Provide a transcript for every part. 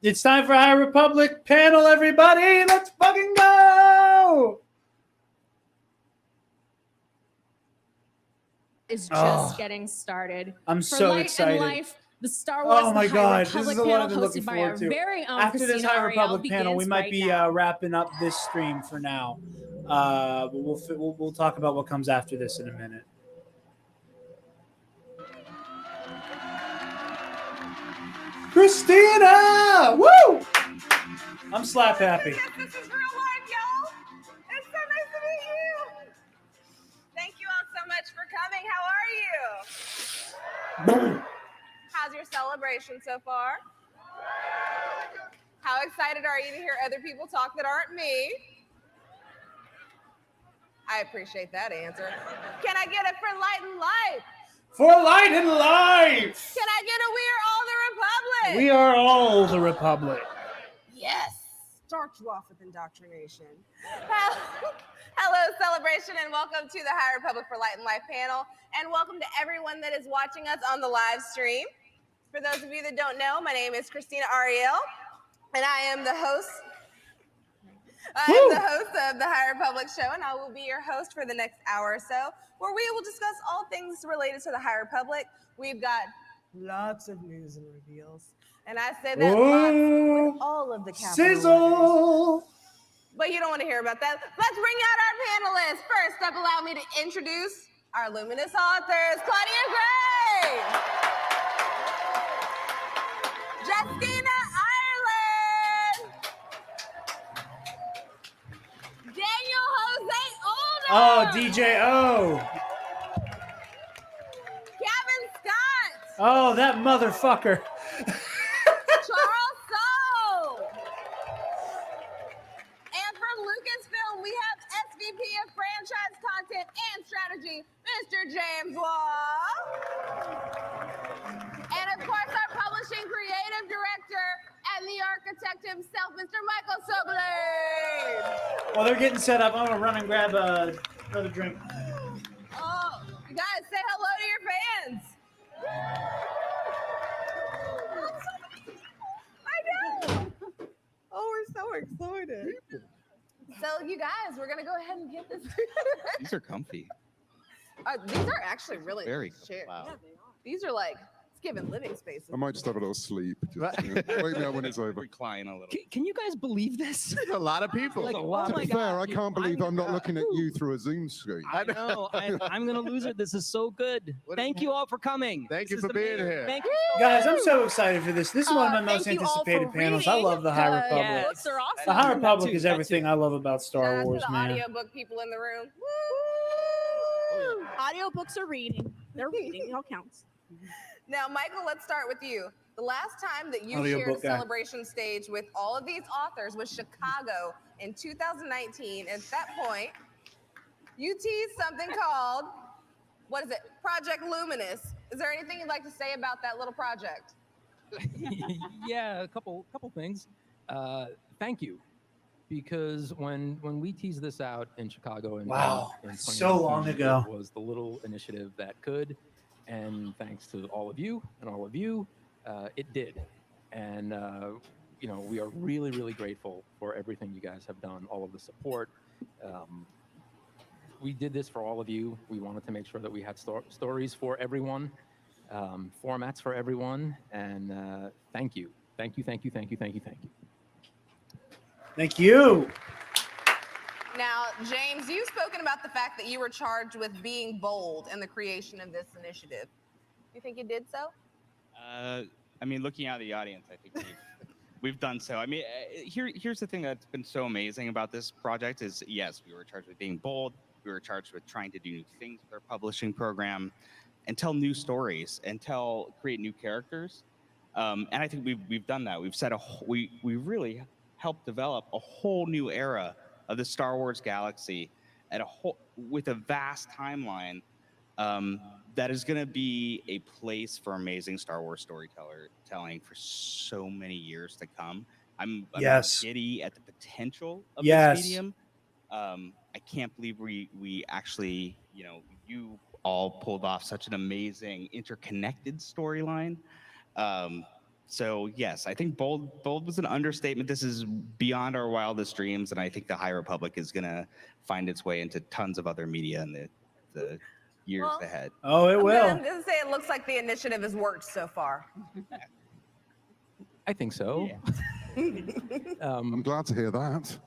It's time for High Republic panel, everybody. Let's fucking go! Is just getting started. I'm for so Light excited. And Life, the Star Wars Oh my the god, High this is Republic the one I've panel been looking hosted by forward our to. very own After this Krystina High Ariell Republic panel, we begins might right be now. wrapping up this stream for now. But we'll talk about what comes after this in a minute. Krystina! Woo! I'm slap happy. Yes, this is real life, y'all. It's so nice to meet you. Thank you all so much for coming. How are you? How's your celebration so far? How excited are you to hear other people talk that aren't me? I appreciate that answer. Can I get it for Light and Life? For Light and Life! Can I get a We Are All the Republic? We are all the Republic. Yes. Start you off with indoctrination. Hello, celebration, and welcome to the High Republic for Light and Life panel, and welcome to everyone that is watching us on the live stream. For those of you that don't know, my name is Krystina Ariell, and I am the host. I am the host of the High Republic show, and I will be your host for the next hour or so, where we will discuss all things related to the High Republic. We've got lots of news and reveals, and I say that lots with all of the capital Sizzle! letters. But you don't want to hear about that. Let's bring out our panelists. First up, allow me to introduce our luminous authors, Claudia Gray, Krystina Ariell, Daniel Jose Older. Oh, DJ O. Kevin Scott. Oh, that motherfucker. Charles Soule. And from Lucasfilm, we have SVP of Franchise Content and Strategy, Mr. James Law. And of course, our Publishing Creative Director and the architect himself, Mr. Michael Soblade. While they're getting set up, I'm going to run and grab another drink. Oh, you guys, say hello to your fans. I know. Oh, we're so excited. So, you guys, we're going to go ahead and get this. These are comfy. These are actually really Very chairs. wow. Yeah, these are like, it's giving living spaces. I might just have a little sleep. Just, wait me out when it's over. Recline a little. Can you guys believe this? A lot of people. Like, to oh my be fair, God, I dude, can't believe I'm not looking at you through a Zoom screen. I know. I'm going to lose it. This is so good. Thank you all for coming. Thank you This is for being amazing. here. Thank you. Guys, I'm so excited for this. This is one of my most Thank you all anticipated for panels. I love the High reading. Republic. Yes. Books are awesome. The High That Republic too, is that everything I love about Shout Star out Wars, to the man. audiobook people in the room. Audiobooks are reading. They're reading. It all counts. Now, Michael, let's start with you. The last time that you Audiobook shared a guy. celebration stage with all of these authors was Chicago in 2019. At that point, you teased something called, what is it? Project Luminous. Is there anything you'd like to say about that little project? Yeah, a couple things. Thank you. Because when we teased this out in Chicago in Wow, in so long 2019, ago. it was the little initiative that could, and thanks to all of you, it did. And we are really, really grateful for everything you guys have done, all of the support. We did this for all of you. We wanted to make sure that we had stories for everyone, formats for everyone, and thank you. Thank you. Thank you. Now, James, you've spoken about the fact that you were charged with being bold in the creation of this initiative. You think you did so? I mean, looking out at the audience, I think we've done so. I mean, here's the thing that's been so amazing about this project is, yes, we were charged with being bold. We were charged with trying to do new things with our publishing program and tell new stories and create new characters. And I think we've done that. We've set we really helped develop a whole new era of the Star Wars galaxy with a vast timeline that is going to be a place for amazing Star Wars storytelling for so many years to come. I'm giddy at the potential of this medium. I can't believe we actually, you all pulled off such an amazing interconnected storyline. So yes, I think bold was an understatement. This is beyond our wildest dreams, and I think the High Republic is gonna find its way into tons of other media in the years Well, ahead. Oh, it will. I'm gonna say it looks like the initiative has worked so far. I think so. I'm glad to hear that.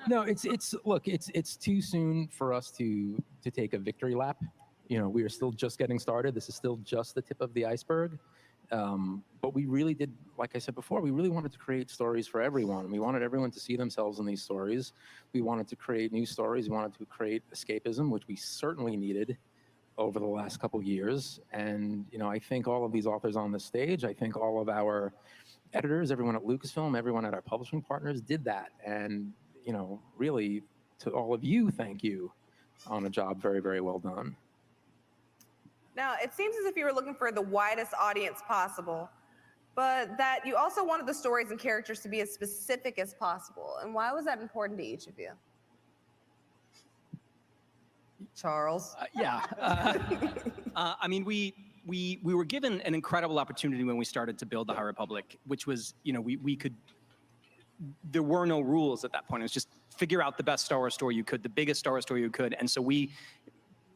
No, it's too soon for us to take a victory lap. You know, we are still just getting started. This is still just the tip of the iceberg. But we really did, like I said before, we really wanted to create stories for everyone. We wanted everyone to see themselves in these stories. We wanted to create new stories. We wanted to create escapism, which we certainly needed over the last couple of years. And, you know, I think all of these authors on the stage, I think all of our editors, everyone at Lucasfilm, everyone at our publishing partners did that. And, you know, really, to all of you, thank you on a job very, very well done. Now, it seems as if you were looking for the widest audience possible, but that you also wanted the stories and characters to be as specific as possible. And why was that important to each of you? Charles? I mean, we were given an incredible opportunity when we started to build the High Republic, which was, you know, we could, there were no rules at that point. It was just figure out the best Star Wars story you could, the biggest Star Wars story you could. And so we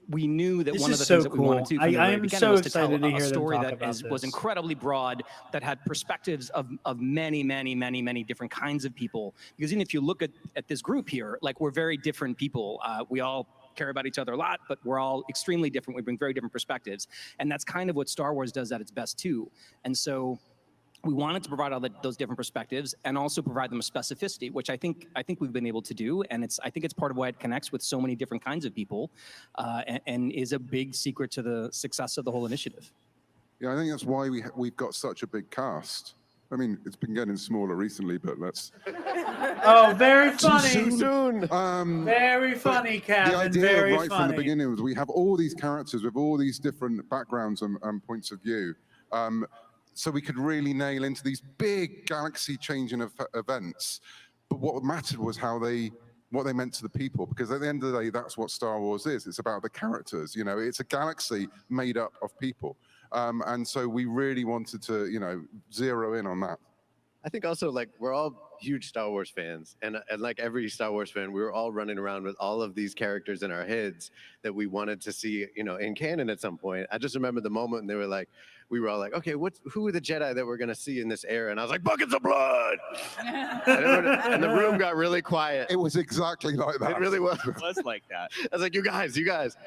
knew that This one of is the so things that we wanted to cool. do from the I very am beginning so was to tell excited to hear a them story talk that about was this. incredibly broad, that had perspectives of many, many, many, many different kinds of people. Because even if you look at this group here, like, we're very different people. We all care about each other a lot, but we're all extremely different. We bring very different perspectives. And that's kind of what Star Wars does at its best too. And so we wanted to provide all those different perspectives and also provide them a specificity, which I think we've been able to do. And I think it's part of why it connects with so many different kinds of people, and is a big secret to the success of the whole initiative. Yeah, I think that's why we've got such a big cast. I mean, it's been getting smaller recently, but let's. Oh, very funny. Soon. Very funny, Kevin. The idea very right funny. from the beginning was we have all these characters with all these different backgrounds and points of view. So we could really nail into these big galaxy-changing events. But what mattered was what they meant to the people, because at the end of the day, that's what Star Wars is. It's about the characters. You know, it's a galaxy made up of people. And so we really wanted to, you know, zero in on that. I think also, like, we're all huge Star Wars fans, and like every Star Wars fan, we were all running around with all of these characters in our heads that we wanted to see, you know, in canon at some point. I just remember the moment when they were like, we were all like, okay, who are the Jedi that we're gonna see in this era? And I was like, buckets of blood. And the room got really quiet. It was exactly like that. It really was. It was like that. I was like, you guys,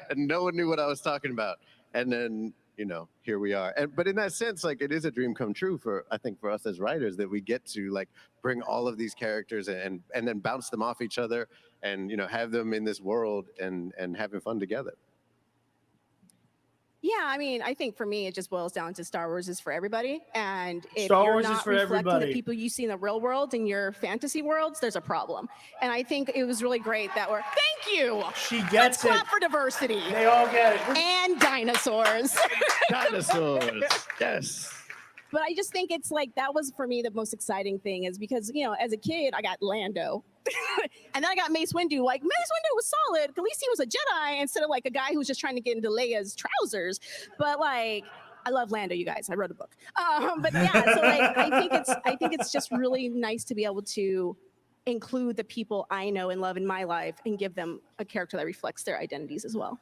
and no one knew what I was talking about. And then, you know, here we are. But in that sense, like, it is a dream come true I think for us as writers, that we get to, like, bring all of these characters and then bounce them off each other and, you know, have them in this world and having fun together. Yeah, I mean, I think for me, it just boils down to Star Wars is for everybody. And if Star you're Wars is not for reflecting everybody. the people you see in the real world in your fantasy worlds, there's a problem. And I think it was really great that thank you. She Let's gets it. clap for diversity. They all get it. And dinosaurs. Dinosaurs. Yes. But I just think it's like, that was for me the most exciting thing, is because, you know, as a kid, I got Lando. And then I got Mace Windu. Like, Mace Windu was solid. At least he was a Jedi instead of like a guy who was just trying to get into Leia's trousers. But like, I love Lando, you guys. I wrote a book. But yeah, so like, I think it's just really nice to be able to include the people I know and love in my life and give them a character that reflects their identities as well.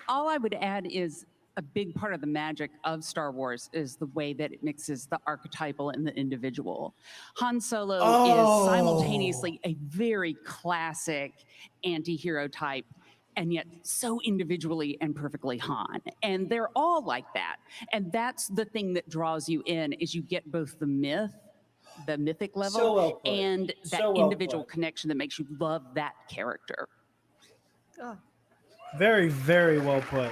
All I would add is a big part of the magic of Star Wars is the way that it mixes the archetypal and the individual. Han Solo is simultaneously a very classic anti-hero type, and yet so individually and perfectly Han. And they're all like that. And that's the thing that draws you in, is you get both the mythic level, So well put. and that So well individual put. connection that makes you love that character. Oh. Very, very well put.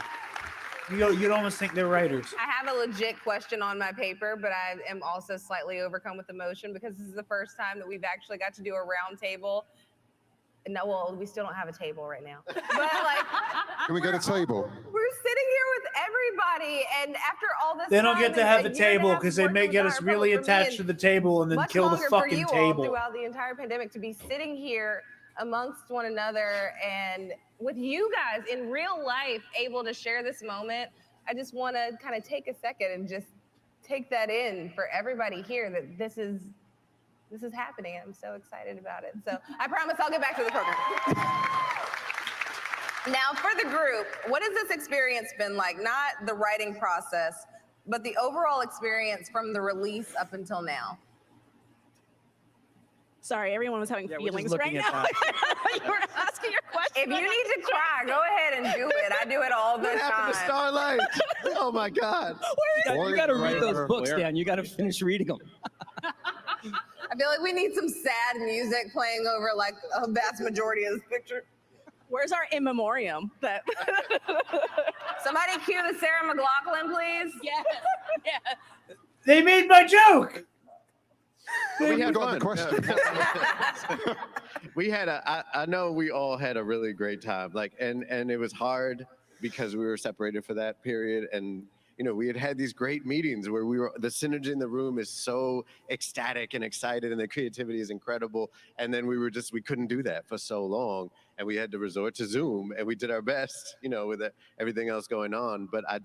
You'd almost think they're writers. I have a legit question on my paper, but I am also slightly overcome with emotion because this is the first time that we've actually got to do a round table. No, well, we still don't have a table right now. But like, Can we get a table? we're sitting here with everybody, and after all this They don't time get to and have a the year and a table half because they working may with get the us High really Republic, for me, attached to the table and then much kill the longer for fucking you all table. throughout the entire pandemic, to be sitting here amongst one another and with you guys in real life able to share this moment, I just want to kind of take a second and just take that in for everybody here that this is happening. I'm so excited about it. So I promise I'll get back to the program. Now for the group, what has this experience been like? Not the writing process, but the overall experience from the release up until now. Sorry, everyone was having Yeah, we're just feelings looking right at now. You were asking your question. If you need to cry, go ahead and do it. I do it all the What happened to time. Starlight? Oh my God. You got to read those Where? books, Dan. You got to finish reading them. I feel like we need some sad music playing over like a vast majority of this picture. Where's our in memoriam? That Somebody cue the Sarah McLachlan, please. Yes. Yeah. They made my joke. We had got the fun. question. We had I know we all had a really great time. Like, and it was hard because we were separated for that period. And, you know, we had these great meetings where the synergy in the room is so ecstatic and excited and the creativity is incredible. And then we couldn't do that for so long. And we had to resort to Zoom and we did our best, you know, with everything else going on. But I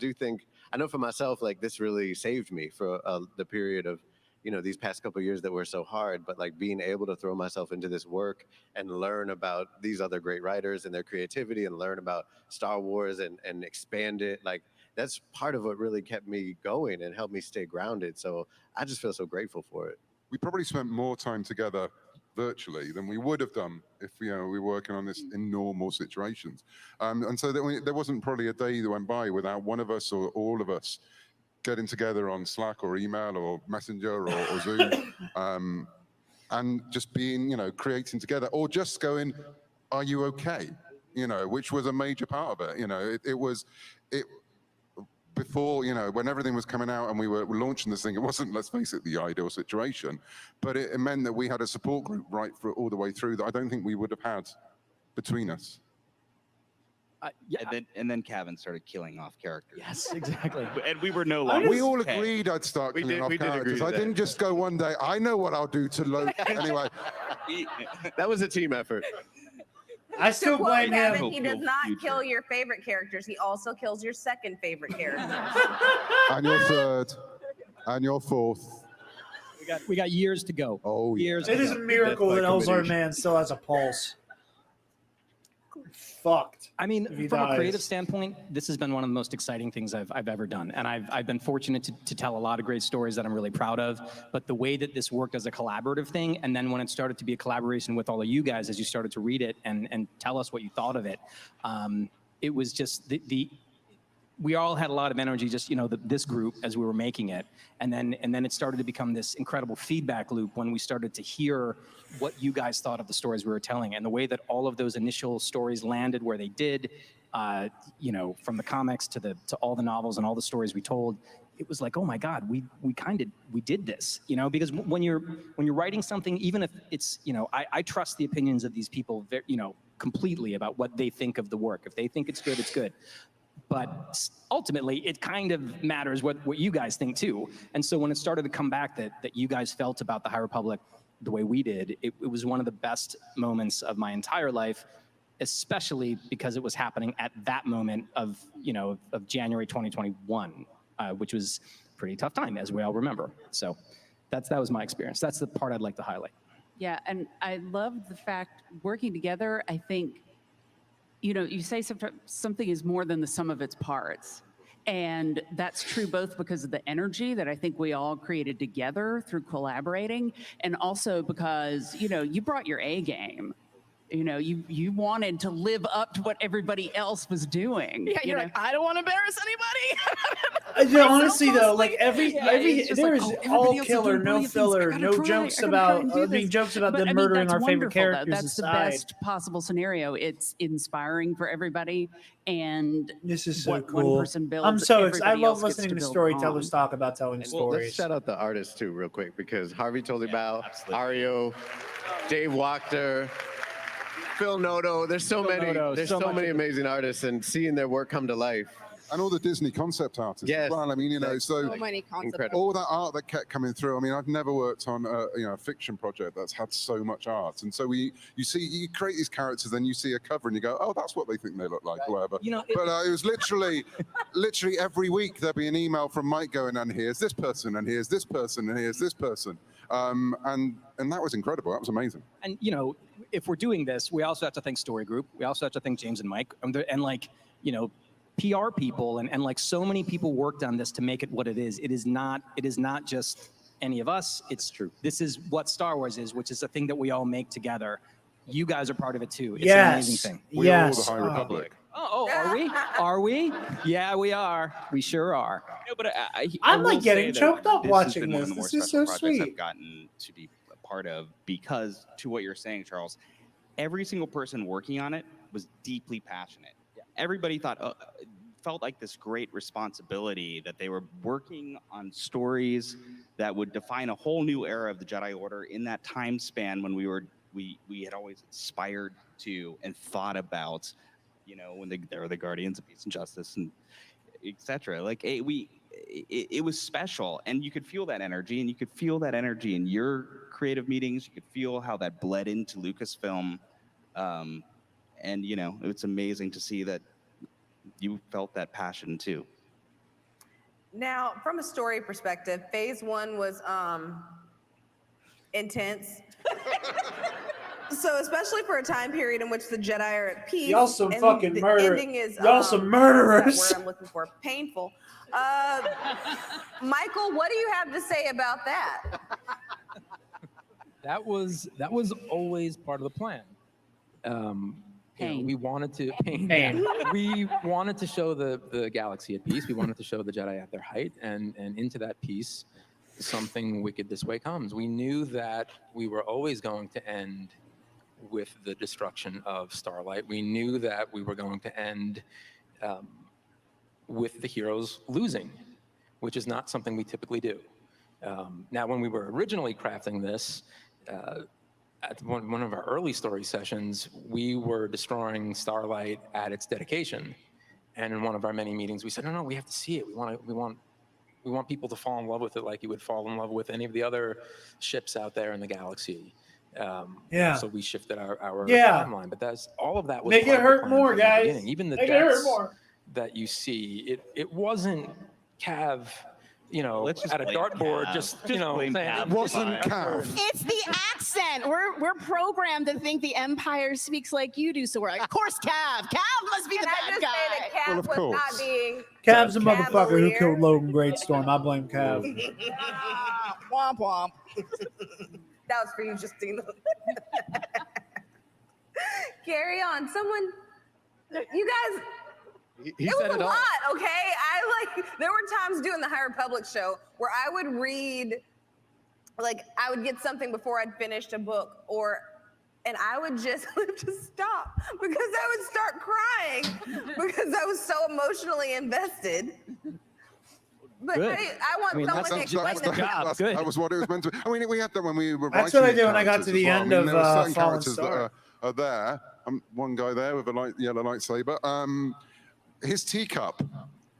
know for myself, like this really saved me for the period of, you know, these past couple of years that were so hard, but like being able to throw myself into this work and learn about these other great writers and their creativity and learn about Star Wars and expand it, like that's part of what really kept me going and helped me stay grounded. So I just feel so grateful for it. We probably spent more time together virtually than we would have done if we were working on this in normal situations. And so there wasn't probably a day that went by without one of us or all of us getting together on Slack or email or Messenger or Zoom, and just being, creating together, or just going, "Are you okay?" Which was a major part of it. It was before, when everything was coming out and we were launching this thing. It wasn't, let's face it, the ideal situation, but it meant that we had a support group right for all the way through that I don't think we would have had between us. Yeah. And then Kevin started killing off characters. Yes, exactly. And we were no longer. We all okay. agreed I'd start We killing did- off we did agree characters. to I that. didn't just go one day, I know what I'll do to Loki. Anyway, That was a team effort. I To still quote blame him. Kevin, he does Hopeful not future. kill your favorite characters. He also kills your second favorite character. and your third, and your fourth. We got years to go. Oh, yeah. Years. It to is go. a miracle that Elzar Man still has a pulse. Fucked. I mean, if he from a dies. creative standpoint, this has been one of the most exciting things I've ever done. And I've been fortunate to tell a lot of great stories that I'm really proud of. But the way that this worked as a collaborative thing, and then when it started to be a collaboration with all of you guys as you started to read it and tell us what you thought of it, it was just we all had a lot of energy, just this group as we were making it, and then it started to become this incredible feedback loop when we started to hear what you guys thought of the stories we were telling, and the way that all of those initial stories landed where they did, from the comics to all the novels and all the stories we told. It was like, oh my God, we did this, because when you're writing something, even if it's, I trust the opinions of these people, completely about what they think of the work. If they think it's good, it's good. But ultimately, it kind of matters what you guys think too. And so when it started to come back that you guys felt about the High Republic the way we did, it was one of the best moments of my entire life, especially because it was happening at that moment of January 2021, which was a pretty tough time, as we all remember. So that was my experience. That's the part I'd like to highlight. Yeah, and I love the fact working together, I think, you say something is more than the sum of its parts. And that's true both because of the energy that I think we all created together through collaborating, and also because, you brought your A game. You wanted to live up to what everybody else was doing. Yeah, you're like, I don't want to embarrass anybody. Honestly, though, like every it's just there's like, oh, all everybody else is killer, doing no brilliant things. I filler, gotta no try, jokes I gotta try about and do this. jokes about But, them I mean, murdering that's our favorite wonderful, though. characters That's the aside. best possible scenario. It's inspiring for everybody, and This is so what cool. one person builds, I'm so excited. I everybody love else gets listening to build storytellers on. talk about telling Well, stories. let's shout out the artists too, real quick, because Harvey Tolibao, absolutely. Ario, Dave Wachter, Phil Noto. There's so many. Noto, There's so so much many of it. amazing artists, and seeing their work come to life And all the Disney concept artists as well. I mean, you know, So many concepts. Incredible. all that art that kept coming through. I mean, I've never worked on a fiction project that's had so much art. And so you create these characters, then you see a cover and you go, oh, that's what they think they look like, or whatever. You know, But it was literally every week there'd be an email from Mike going, and here's this person, and here's this person, and here's this person. And that was incredible. That was amazing. And you know, if we're doing this, we also have to thank Story Group. We also have to thank James and Mike, and like, you know, PR people and like so many people worked on this to make it what it is. It is not just any of us. It's true. This is what Star Wars is, which is a thing that we all make together. You guys are part of it too. It's an amazing thing. We're all the High Republic. Oh, are we? Are we? Yeah, we are. We sure are. No, but I'm will like getting say that choked up this has watching been one of this. the more This is special so projects sweet. I've gotten to be a part of because, to what you're saying, Charles, every single person working on it was deeply passionate. Everybody felt like this great responsibility that they were working on stories that would define a whole new era of the Jedi Order in that time span when we had always aspired to and thought about, you know, when there were the Guardians of Peace and Justice and etc. Like it was special, and you could feel that energy, and you could feel that energy in your creative meetings. You could feel how that bled into Lucasfilm, and you know, it's amazing to see that you felt that passion too. Now, from a story perspective, phase 1 was intense. So, especially for a time period in which the Jedi are at peace. Y'all some and fucking the murderers. ending is, Y'all some what's murderers. that word I'm looking for? Painful. Michael, what do you have to say about that? That was always part of the plan. Pain. We wanted to Pain. We wanted to show the galaxy at peace. We wanted to show the Jedi at their height, and into that peace, something wicked this way comes. We knew that we were always going to end with the destruction of Starlight. We knew that we were going to end with the heroes losing, which is not something we typically do. Now, when we were originally crafting this, at one of our early story sessions, we were destroying Starlight at its dedication. And in one of our many meetings, we said, no, we have to see it. We want people to fall in love with it like you would fall in love with any of the other ships out there in the galaxy. So we shifted our timeline. But all of that was Make part it of the hurt plan more, from the guys. beginning. Even the Make it hurt deaths more. that you see, it wasn't Cav, you know, Let's just at a blame dartboard, Cav. just Just blame saying, Cav. It wasn't Cav. It's the accent. We're programmed to think the Empire speaks like you do. So we're like, of course, Cav. Cav must be Can the I bad just guy. say that Cap Well, of was course. not being Cav's a motherfucker who Cavalier. killed Logan Greatstorm. I blame Cav. Womp womp. That was for you, Justina. Carry on. Someone, you guys, he it said was a it all. lot, okay? There were times doing the High Republic show where I would read, I would get something before I'd finished a book, and I would just stop because I would start crying because I was so emotionally invested. But Good. I want someone to explain the job. Good. That was what it was meant to be. I mean, we had that when we were That's writing what I these did when I got characters to the as well. end I mean, of, there were certain Fallen characters Star. that are there. One guy there with a yellow lightsaber. His teacup.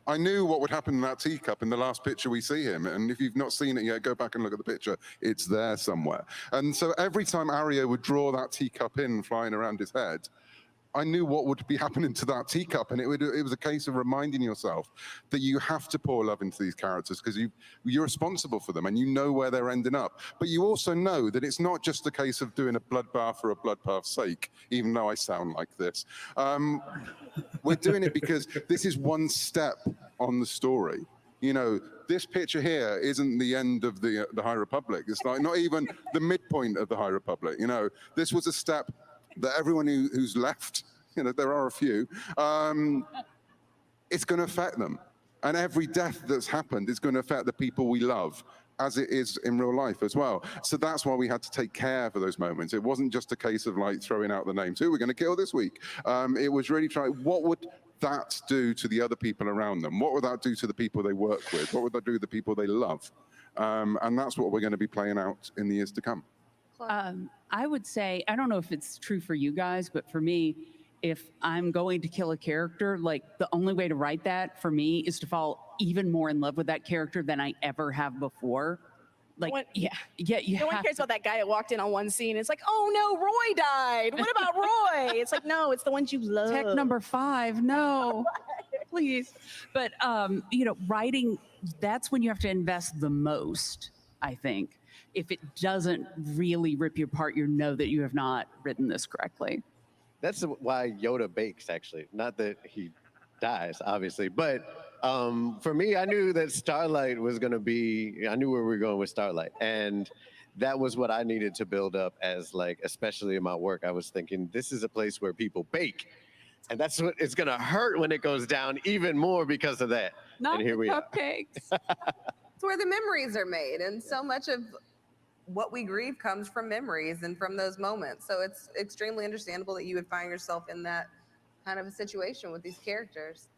I knew what would happen in that teacup in the last picture we see him. And if you've not seen it yet, go back and look at the picture. It's there somewhere. And so every time Ariel would draw that teacup in, flying around his head, I knew what would be happening to that teacup. And it was a case of reminding yourself that you have to pour love into these characters because you're responsible for them and you know where they're ending up. But you also know that it's not just a case of doing a bloodbath for a bloodbath's sake, even though I sound like this. We're doing it because this is one step on the story. You know, this picture here isn't the end of the High Republic. It's like not even the midpoint of the High Republic. You know, this was a step that everyone who's left, you know, there are a few, it's going to affect them. And every death that's happened is going to affect the people we love, as it is in real life as well. So that's why we had to take care for those moments. It wasn't just a case of like throwing out the names, who we're going to kill this week. It was really trying, what would that do to the other people around them? What would that do to the people they work with? What would that do to the people they love? And that's what we're going to be playing out in the years to come. I would say, I don't know if it's true for you guys, but for me, if I'm going to kill a character, like the only way to write that for me is to fall even more in love with that character than I ever have before. Like, Yeah. you No one have cares to- about that guy that walked in on one scene. It's like, oh no, Roy died. What about Roy? It's like, no, it's the ones you love. Tech number 5, no, please. But writing, that's when you have to invest the most, I think. If it doesn't really rip you apart, you know that you have not written this correctly. That's why Yoda bakes, actually. Not that he dies, obviously, but for me, I knew that Starlight was going to be, I knew where we were going with Starlight. And that was what I needed to build up as, like, especially in my work. I was thinking, this is a place where people bake. And that's what it's going to hurt when it goes down even more because of that. Not and here the we are. cupcakes. It's where the memories are made, and so much of what we grieve comes from memories and from those moments. So it's extremely understandable that you would find yourself in that kind of a situation with these characters.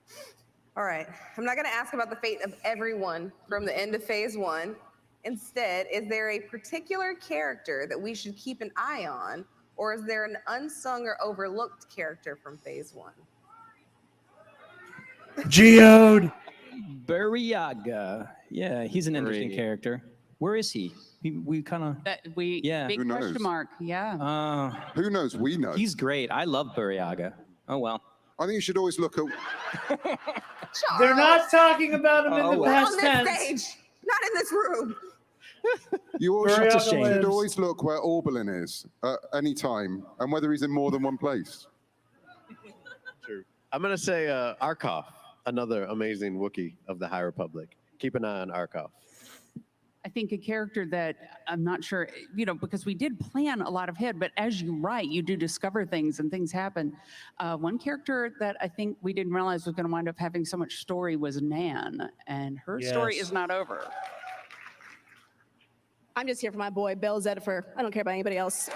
All right, I'm not going to ask about the fate of everyone from the end of phase 1. Instead, is there a particular character that we should keep an eye on, or is there an unsung or overlooked character from phase 1? Geode. Buriaga. Yeah, he's an interesting Great. character. Where is he? We kind of. Yeah. Big Who question knows? mark. Yeah. Who knows? We know. He's great. I love Buriaga. Oh well. I think you should always look at. They're not talking about him in Oh, the well. past On this tense. stage, not in this room. You always Buriaga should, lives. should always look where Oberlin is at any time, and whether he's in more than one place. True. I'm going to say Arkoff, another amazing Wookiee of the High Republic. Keep an eye on Arkoff. I think a character that I'm not sure, because we did plan a lot ahead, but as you write, you do discover things and things happen. One character that I think we didn't realize was going to wind up having so much story was Nan, and her story Yes. is not over. I'm just here for my boy, Bell Zedifer. I don't care about anybody else.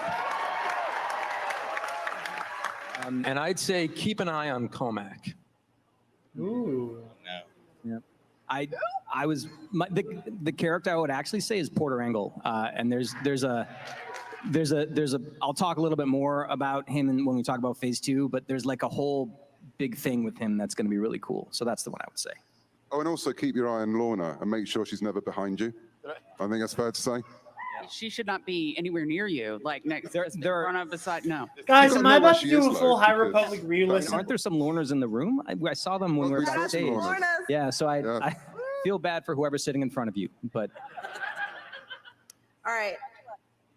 And I'd say keep an eye on Comac. Ooh. I was the character I would actually say is Porter Engle, and there's a I'll talk a little bit more about him when we talk about phase 2, but there's like a whole big thing with him that's going to be really cool. So that's the one I would say. Oh, and also keep your eye on Lorna and make sure she's never behind you. I think that's fair to say. She should not be anywhere near you, like next to run up beside. No. Guys, You am gotta I know where about to she do is, a full though, High because- Republic re-listen? Aren't there some Lorners in the room? I saw them when we were Well, there's backstage. some Lornas. Yeah, so Yeah. I feel bad for whoever's sitting in front of you, but All right.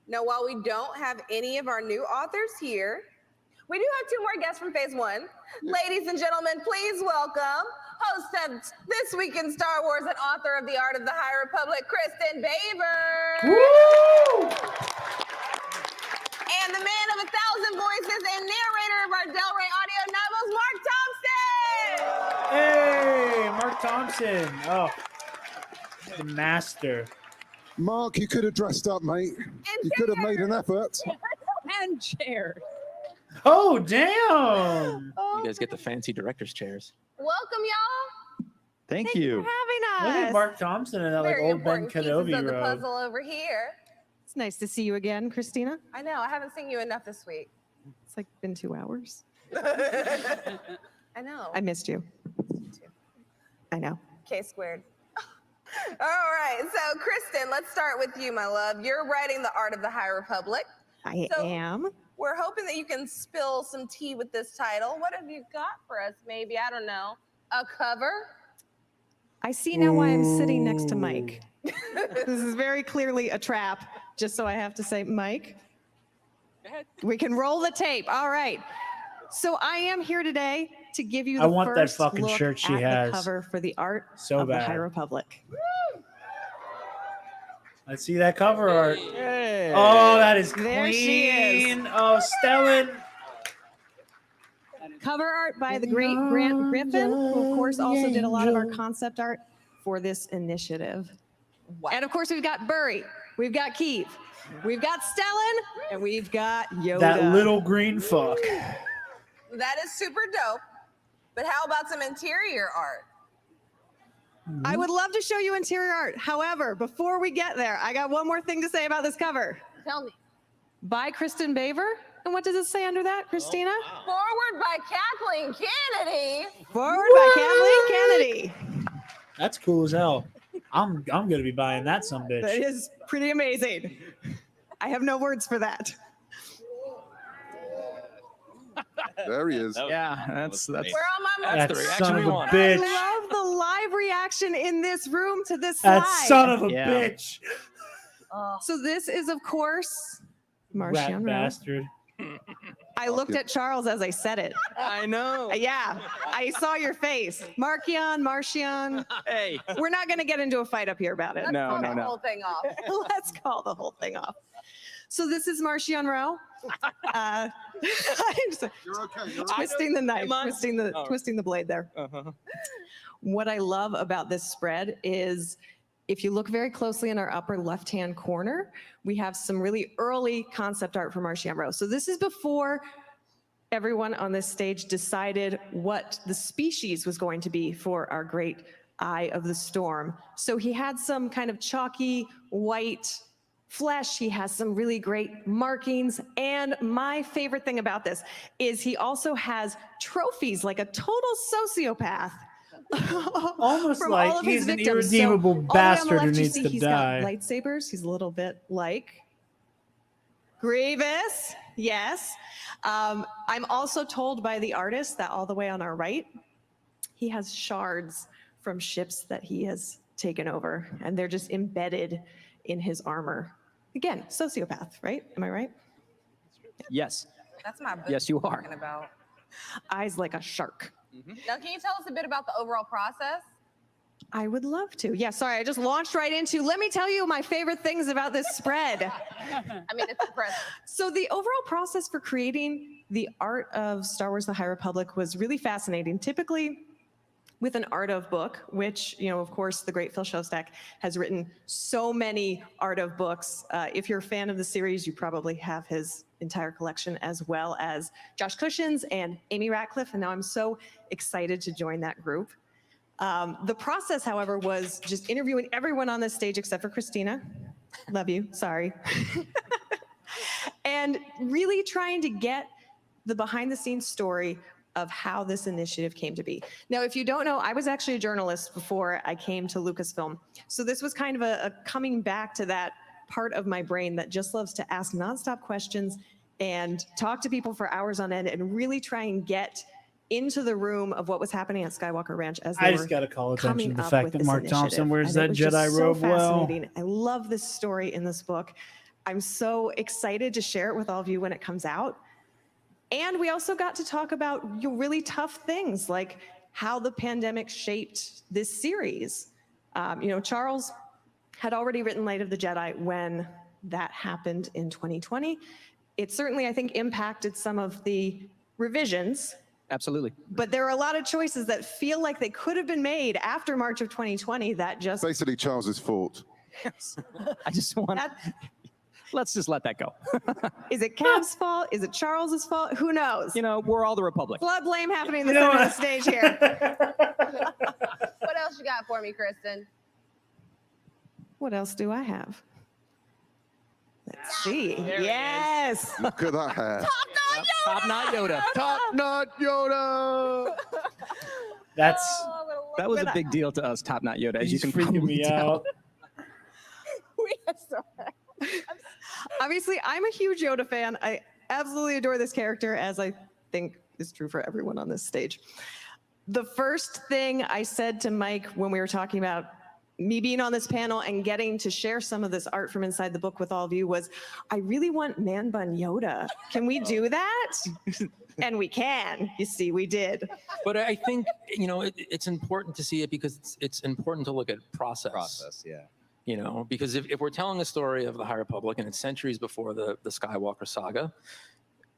Now, while we don't have any of our new authors here, we do have 2 more guests from phase 1. Ladies and gentlemen, please welcome host of This Week in Star Wars and author of The Art of the High Republic, Kristen Baver. Woo! And the man of 1,000 voices and narrator of our Del Rey audio novels, Mark Thompson. Hey, Mark Thompson. Oh, the master. Mark, you could have dressed up, mate. You could have made an effort. And chair. Oh, damn. You guys get the fancy director's chairs. Welcome, y'all. Thank For you. having Look us. at Mark Thompson and that like Very old Ben important pieces Kenobi of the robe. puzzle over here. It's nice to see you again, Krystina. I know, I haven't seen you enough this week. It's like been 2 hours. I know. I missed you. I know. K squared. All right, so Kristen, let's start with you, my love. You're writing The Art of the High Republic. I So- am. We're hoping that you can spill some tea with this title. What have you got for us? Maybe, I don't know, a cover? I see now why I'm sitting next to Mike. This is very clearly a trap, just so I have to say, Mike. We can roll the tape. All right. So I am here today to give you the I want that first fucking look shirt she at has. the cover for The Art So of the bad. High Republic. Let's see that cover art. Hey. Oh, that is There she is. clean. Oh, Stellan. Cover art by the great Grant Griffin, who of course also did a lot of our concept art for this initiative. And of course we've got Burry, we've got Keith, we've got Stellan, and we've got Yoda. That little green fuck. That is super dope. But how about some interior art? I would love to show you interior art. However, before we get there, I got one more thing to say about this cover. Tell me. By Kristen Baver, And what does it say under that, Krystina? Forward by Kathleen Kennedy. Forward by Kathleen Kennedy. That's cool as hell. I'm gonna be buying that some bitch. That is pretty amazing. I have no words for that. There he is. Yeah, that's Where on my mic? That's the That reaction son we of a want. bitch. I love the live reaction in this room to this That slide. son of a Yeah. bitch. So this is, of course, Rat Martian Rowe. bastard. I looked at Charles as I said it. I know. Yeah, I saw your face. Martian. Hey. We're not going to get into a fight up here about it. No, Call no, the no. whole thing off. Let's call the whole thing off. So this is Martian Rowe. I'm sorry. You're okay. You're Twisting the knife, Am I? Oh. twisting the blade there. Uh-huh. What I love about this spread is if you look very closely in our upper left-hand corner, we have some really early concept art from Martian Rowe. So this is before everyone on this stage decided what the species was going to be for our great Eye of the Storm. So he had some kind of chalky white flesh. He has some really great markings. And my favorite thing about this is he also has trophies like a total sociopath. Almost from like all of his he's an victims. So irredeemable all the way on the bastard left, who you needs see to he's die. got lightsabers. He's a little bit like Grievous. Yes. I'm also told by the artist that all the way on our right, he has shards from ships that he has taken over, and they're just embedded in his armor. Again, sociopath, right? Am I right? Yes. That's my book Yes, you are. talking about. Eyes like a shark. Now, can you tell us a bit about the overall process? I would love to. Yeah, sorry, I just launched right into, let me tell you my favorite things about this spread. I mean, it's impressive. So the overall process for creating the art of Star Wars: The High Republic was really fascinating. Typically, with an art of book, which, you know, of course, the great Phil Shostak has written so many art of books. If you're a fan of the series, you probably have his entire collection, as well as Josh Cushin's and Amy Ratcliffe. And now I'm so excited to join that group. The process, however, was just interviewing everyone on this stage except for Krystina. Love you, sorry. And really trying to get the behind the scenes story of how this initiative came to be. Now, if you don't know, I was actually a journalist before I came to Lucasfilm. So this was kind of a coming back to that part of my brain that just loves to ask nonstop questions and talk to people for hours on end and really try and get into the room of what was happening at Skywalker Ranch as they I were just got to call attention coming to the up fact with that this Mark Thompson initiative. wears And that it was just Jedi so robe well. fascinating. I love this story in this book. I'm so excited to share it with all of you when it comes out. And we also got to talk about really tough things like how the pandemic shaped this series. You know, Charles had already written Light of the Jedi when that happened in 2020. It certainly, I think, impacted some of the revisions. Absolutely. But there are a lot of choices that feel like they could have been made after March of 2020 that just... Basically, Charles's fault. I just want. Let's just let that go. Is it Cav's fault? Is it Charles's fault? Who knows? You know, we're all the Republic. Blood blame happening in the center of the stage here. What else you got for me, Kristen? What else do I have? Let's see. Yes. Look at that hair. Top Knot Yoda. Top Knot Yoda. That's That was a big deal to us, Top Knot Yoda, as you he's can freaking probably me tell. out. We are so Obviously, I'm a huge Yoda fan. I absolutely adore this character, as I think is true for everyone on this stage. The first thing I said to Mike when we were talking about me being on this panel and getting to share some of this art from inside the book with all of you was, I really want Man Bun Yoda. Can we do that? And we can. You see, we did. But I think, you know, it's important to see it because it's important to look at process. Process, yeah. You know, because if we're telling the story of the High Republic and it's centuries before the Skywalker saga,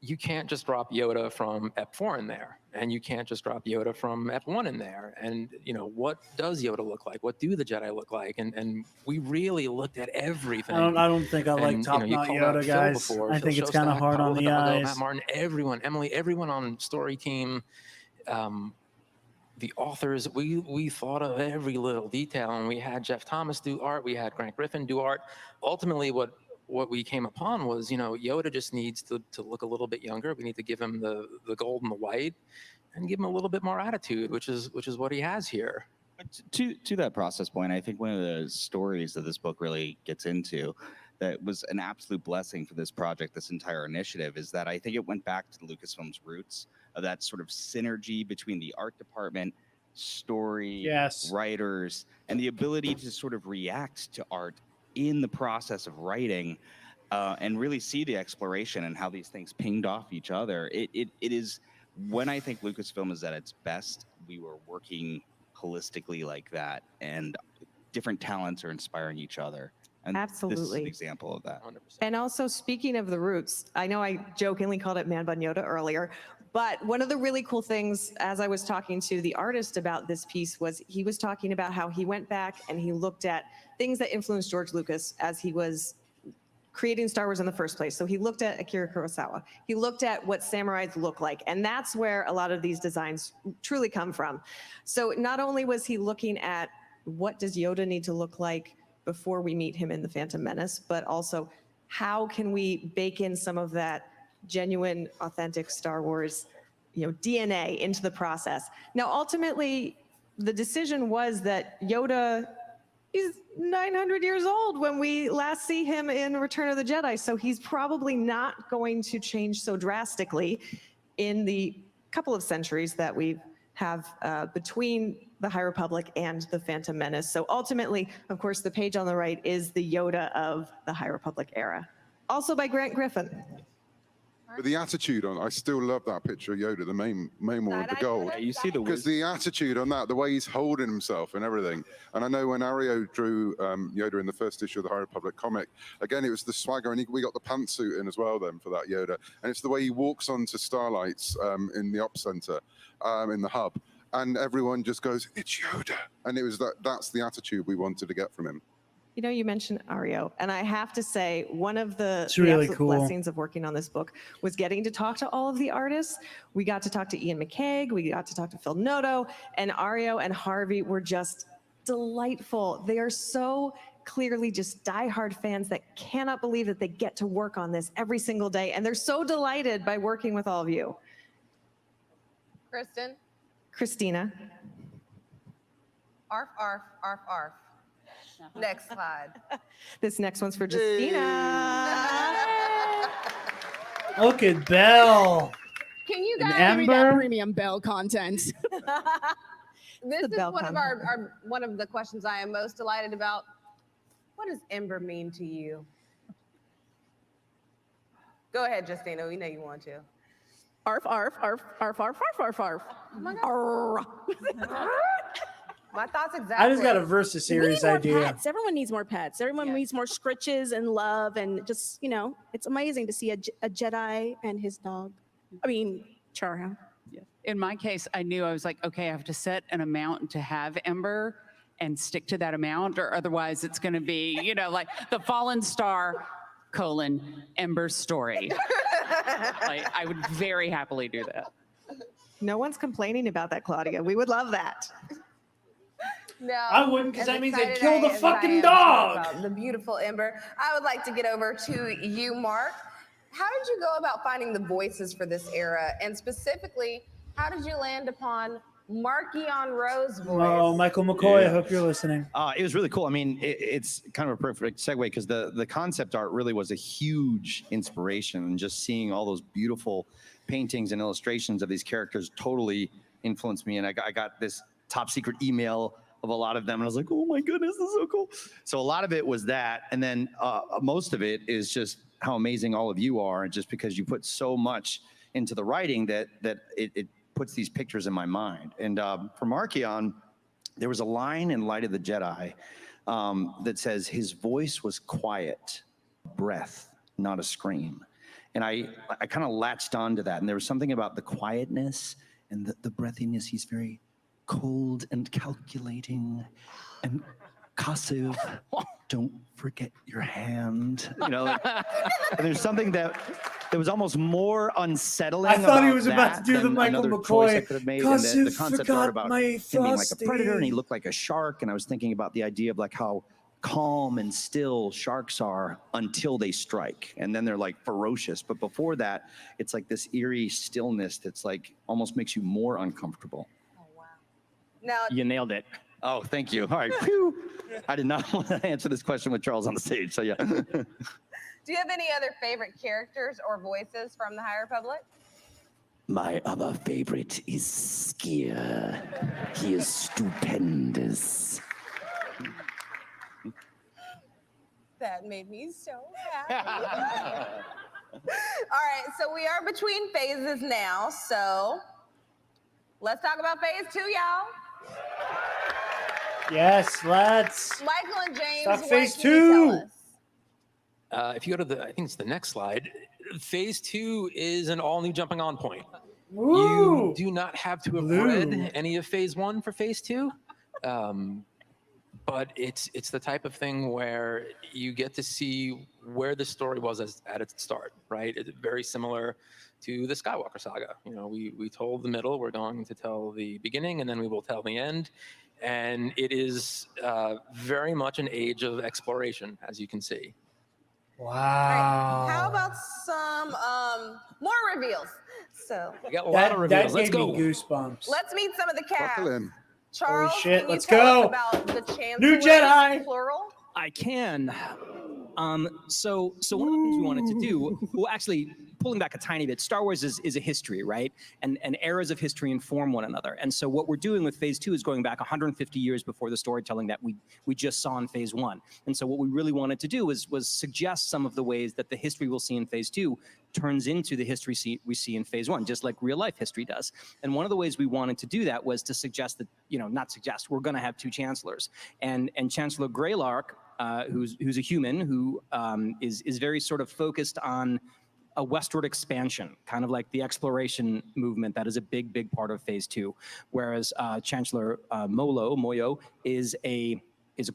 you can't just drop Yoda from Ep 4 in there, and you can't just drop Yoda from Ep 1 in there. And, you know, what does Yoda look like? What do the Jedi look like? And we really looked at everything. I don't think I like And, Top you Knot called out Yoda, Phil guys. before, I Phil think it's kind of Shostak, hard on Paulo the Hidalgo, eyes. Matt Martin, everyone, Emily, everyone on story team, the authors, we thought of every little detail, and we had Jeff Thomas do art, we had Grant Griffin do art. Ultimately, what what we came upon was, Yoda just needs to look a little bit younger. We need to give him the gold and the white, and give him a little bit more attitude, which is what he has here. To that process point, I think one of the stories that this book really gets into that was an absolute blessing for this project, this entire initiative, is that I think it went back to Lucasfilm's roots of that sort of synergy between the art department, story, writers, and the ability to sort of react to art in the process of writing, and really see the exploration and how these things pinged off each other. It is, when I think Lucasfilm is at its best, we were working holistically like that, and different talents are inspiring each other. And Absolutely. This is an example of that. 100%. And also, speaking of the roots, I know I jokingly called it Man Bun Yoda earlier, but one of the really cool things as I was talking to the artist about this piece was he was talking about how he went back and he looked at things that influenced George Lucas as he was creating Star Wars in the first place. So he looked at Akira Kurosawa. He looked at what samurais look like. And that's where a lot of these designs truly come from. So not only was he looking at what does Yoda need to look like before we meet him in The Phantom Menace, but also how can we bake in some of that genuine, authentic Star Wars, DNA into the process. Now, ultimately, the decision was that Yoda is 900 years old when we last see him in Return of the Jedi, so he's probably not going to change so drastically in the couple of centuries that we have between the High Republic and the Phantom Menace. So ultimately, of course, the page on the right is the Yoda of the High Republic era, also by Grant Griffin. But the attitude on, I still love that picture of Yoda, the main one with the gold. Yeah, you see the Because the attitude on that, the way he's holding himself and everything. And I know when Ariel drew Yoda in the first issue of the High Republic comic, again, it was the swagger, and we got the pantsuit in as well then for that Yoda. And it's the way he walks onto Starlights in the Op Center, in the hub. And everyone just goes, it's Yoda. And it was that's the attitude we wanted to get from him. You mentioned Ario, and I have to say, one of the really absolute cool. blessings of working on this book was getting to talk to all of the artists. We got to talk to Ian McCaig, we got to talk to Phil Noto, and Ario and Harvey were just delightful. They are so clearly just diehard fans that cannot believe that they get to work on this every single day, and they're so delighted by working with all of you. Kristen? Krystina. Arf, arf, arf, arf. Next slide. This next one's for Justina. Look at Belle. Can you And guys Give me that Amber. premium Bell content. This The is bell one of content. one of the questions I am most delighted about. What does Ember mean to you? Go ahead, Justina. We know you want to. Arf, arf, arf, arf, arf, arf, arf, arf. Oh my God. Arr. My thoughts exactly. I just got a Versus We need series more idea. pets. Everyone needs more pets. Everyone needs more scritches and love, and just it's amazing to see a Jedi and his dog. I mean, Charho. In my case, I knew I was like, okay, I have to set an amount to have Ember and stick to that amount, or otherwise it's going to be, like the Fallen Star, Ember's story. Like, I would very happily do that. No one's complaining about that, Claudia. We would love that. No, I wouldn't, 'cause as that means they'd excited kill the as I fucking am to talk dog. about the beautiful Ember. I would like to get over to you, Mark. How did you go about finding the voices for this era, and specifically, how did you land upon Markion Rowe's voice? Oh, Michael McCoy, Yeah. I hope you're listening. It was really cool. I mean, it's kind of a perfect segue because the concept art really was a huge inspiration, and just seeing all those beautiful paintings and illustrations of these characters totally influenced me. And I got this top secret email of a lot of them, and I was like, oh my goodness, this is so cool. So a lot of it was that, and then most of it is just how amazing all of you are, and just because you put so much into the writing that it puts these pictures in my mind. And for Markion, there was a line in Light of the Jedi that says, his voice was quiet, breath, not a scream. And I kind of latched onto that. And there was something about the quietness and the breathiness. He's very cold and calculating and passive. Don't forget your hand. And there's something that was almost more unsettling. I thought he about was about that to do the than Michael another choice I McCoy. could have made. "'Cause And the you concept forgot art about my him being like a frosty." predator, and he looked like a shark. And I was thinking about the idea of like how calm and still sharks are until they strike, and then they're like ferocious. But before that, it's like this eerie stillness that's like almost makes you more uncomfortable. Oh, wow. Now, You nailed it. Oh, thank you. All right. Phew. I did not want to answer this question with Charles on the stage, so yeah. do you have any other favorite characters or voices from the High Republic? My other favorite is Skier. He is stupendous. That made me so happy. All right, so we are between phases now, so let's talk about phase 2, y'all. Yes, let's. Michael and James, Stop what phase can you tell 2. us? If you go to the, I think it's the next slide, phase 2 is an all new jumping on point. Woo! You do not have to have Blue. read any of phase 1 for phase 2. But it's the type of thing where you get to see where the story was at its start, right? It's very similar to the Skywalker saga. You know, we told the middle, we're going to tell the beginning, and then we will tell the end. And it is very much an age of exploration, as you can see. Wow. How about some more reveals? So We got a lot of reveals. That Let's gave go. me goosebumps. let's meet some of the cast. Buckle in. Charles, Holy shit, can you let's tell go. us about the Chancellor? New Jedi. Plural. I can. So one of the things we wanted to do, well, actually, pulling back a tiny bit, Star Wars is a history, right? And eras of history inform one another. And so what we're doing with phase 2 is going back 150 years before the storytelling that we just saw in phase 1. And so what we really wanted to do was suggest some of the ways that the history we'll see in phase 2 turns into the history we see in phase 1, just like real life history does. And one of the ways we wanted to do that was to suggest that, not suggest, we're going to have 2 chancellors. And Chancellor Greylark, who's a human who is very sort of focused on a westward expansion, kind of like the exploration movement that is a big part of phase 2. Whereas Chancellor Moyo is a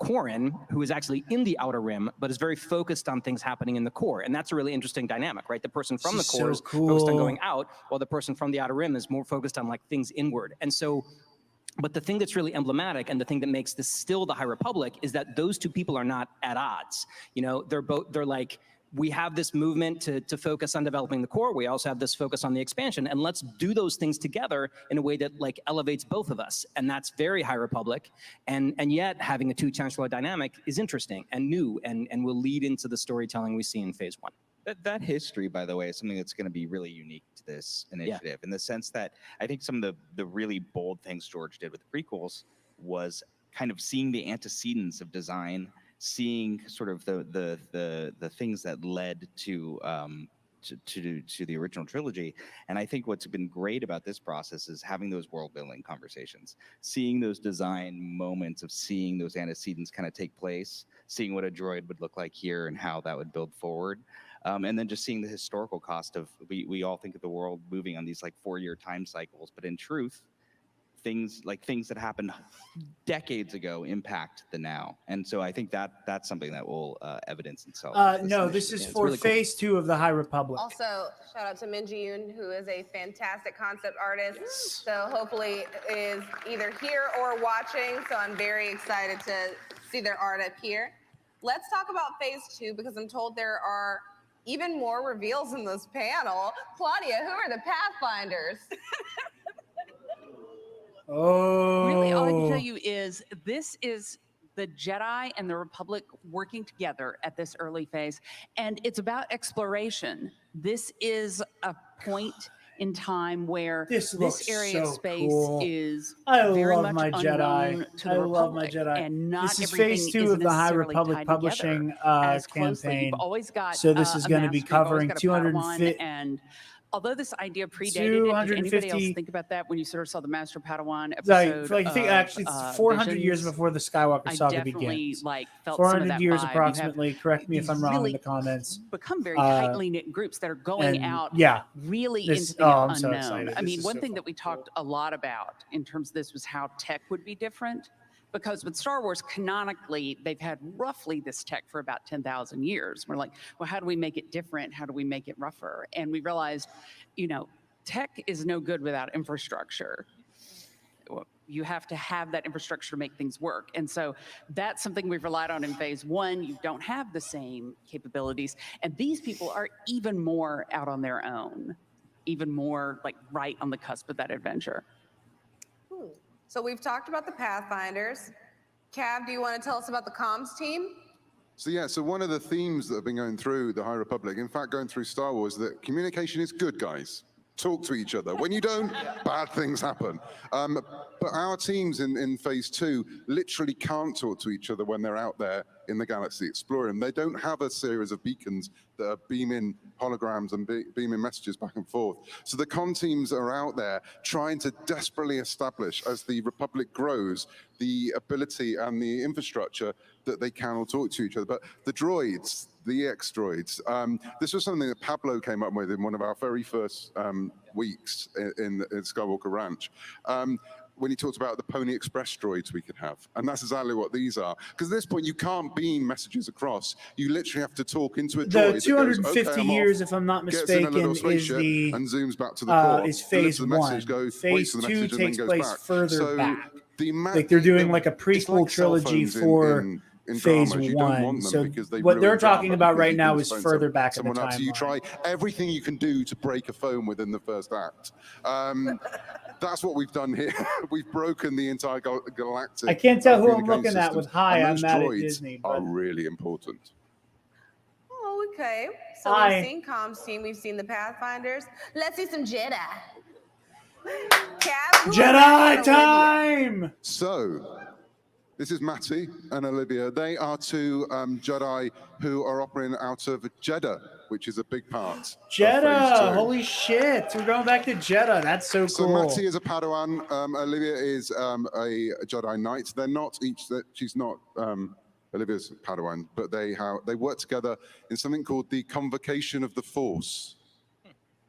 Quarren who is actually in the Outer Rim, but is very focused on things happening in the core. And that's a really interesting dynamic, right? The person from the core is focused on going out, while the person from the Outer Rim is more focused on like things inward. And so, but the thing that's really emblematic and the thing that makes this still the High Republic is that those 2 people are not at odds. They're like, we have this movement to focus on developing the core. We also have this focus on the expansion, and let's do those things together in a way that like elevates both of us. And that's very High Republic. And yet having a 2 chancellor dynamic is interesting and new and will lead into the storytelling we see in phase 1. That history, by the way, is something that's going to be really unique to this initiative in the sense that I think some of the really bold things George did with the prequels was kind of seeing the antecedents of design, seeing sort of the things that led to the original trilogy. And I think what's been great about this process is having those world building conversations, seeing those design moments of seeing those antecedents kind of take place, seeing what a droid would look like here and how that would build forward. And then just seeing the historical cost of, we all think of the world moving on these like 4-year time cycles, but in truth, things that happened decades ago impact the now. And so I think that's something that will evidence itself. No, this is for really phase 2 of the High Republic. Also, shout out to Minji Yoon, who is a fantastic concept artist. Yes. So hopefully is either here or watching. So I'm very excited to see their art up here. Let's talk about phase 2 because I'm told there are even more reveals in this panel. Claudia, who are the Pathfinders? Oh. Really, all I can tell you is this is the Jedi and the Republic working together at this early phase, and it's about exploration. This is a point in time where this area of space is very much unknown to the Republic, and not this is everything phase 2 of the High necessarily Republic tied publishing as closely. campaign. You've always got so this is going to be covering 250. And although this idea predated it, did anybody else think about that when you sort of saw the Master Padawan episode? Like, actually, it's 400 years before the Skywalker saga begins. Felt 400 years approximately. Correct me if I'm wrong in the comments. Become very tightly knit groups that are going out really into the unknown. So excited. I mean, one thing that we talked a lot about in terms of this was how tech would be different. Because with Star Wars, canonically, they've had roughly this tech for about 10,000 years. We're like, well, how do we make it different? How do we make it rougher? And we realized, tech is no good without infrastructure. You have to have that infrastructure to make things work. And so that's something we've relied on in phase one. You don't have the same capabilities. And these people are even more out on their own, even more like right on the cusp of that adventure. So we've talked about the Pathfinders. Cav, do you want to tell us about the comms team? So yeah, so one of the themes that have been going through the High Republic, in fact, going through Star Wars, that communication is good, guys. Talk to each other. When you don't, bad things happen. But our teams in phase 2 literally can't talk to each other when they're out there in the galaxy exploring. They don't have a series of beacons that are beaming holograms and beaming messages back and forth. So the comm teams are out there trying to desperately establish, as the Republic grows, the ability and the infrastructure that they can all talk to each other. But the droids, the EX droids, this was something that Pablo came up with in one of our very first weeks in Skywalker Ranch. When he talked about the Pony Express droids we could have. And that's exactly what these are. Because at this point, you can't beam messages across. You literally have to talk into a droid. The 250 that goes, okay, years, if I'm not mistaken, is the and zooms back to the core. is phase the message, 1. waits Phase for the 2 message, and then takes goes place back. further So back. Like they're doing like a prequel trilogy for in phase dramas, you don't 1. want them So because they what ruin they're talking drama, about because right you now can is phone further back in the someone up. So you timeline. try everything you can do to break a phone within the first act. That's what we've done here. We've broken the entire galactic. I can't tell who I'm communication looking at systems. with hi, And I'm those mad at droids Disney, are but- really important. Oh, okay. So Hi. we've seen comms team, we've seen the Pathfinders. Let's see some Jedi. Cav, who is that Jedi on Olivia? time! So, this is Matty and Olivia. They are two Jedi who are operating out of Jeddah, which is a big part of phase Jeddah! 2. Holy shit! We're going back to Jeddah. That's so So cool. Matty is a Padawan. Olivia is a Jedi Knight. They're not each. She's not Olivia's Padawan, but they work together in something called the Convocation of the Force.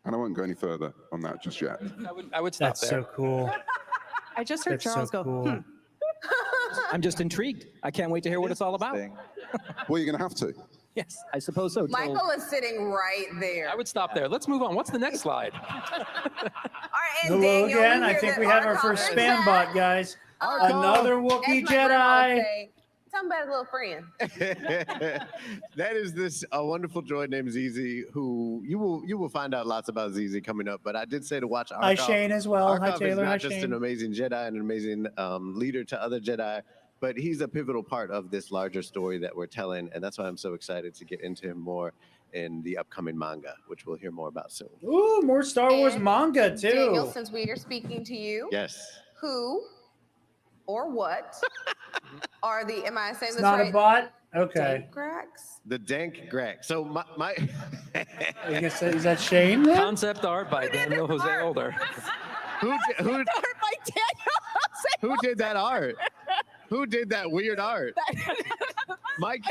And I won't go any further on that just yet. I would stop That's there. so cool. I just heard That's so Charles go, cool. I'm just intrigued. I can't wait to hear what it's all about. Well, you're going to have to. Yes, I suppose so. Michael is sitting right there. I would stop there. Let's move on. What's the next slide? All right, and Hello Daniel, again. we I hear think that we have our first Archon is spam back. bot, guys. Uh-oh. Another Wookiee As my grandma would Jedi. say, tell him about his little friend. That is this a wonderful droid named ZZ, who you will find out lots about ZZ coming up. But I did say to watch Archon. Hi, Shane, as well. Hi, Archon Taylor. is not Hi, just Shane. an amazing Jedi and an amazing leader to other Jedi, but he's a pivotal part of this larger story that we're telling, and that's why I'm so excited to get into him more in the upcoming manga, which we'll hear more about soon. Ooh, more Star Wars And manga, too. Daniel, since we are speaking to you, Yes. who or what are the, am I saying It's this not right? a bot? Okay. Cracks? The Dank Greg. So my I guess is that Shane then? Concept art by Daniel Jose Older. who by Daniel Jose. who did that art? Who did that weird art? Mike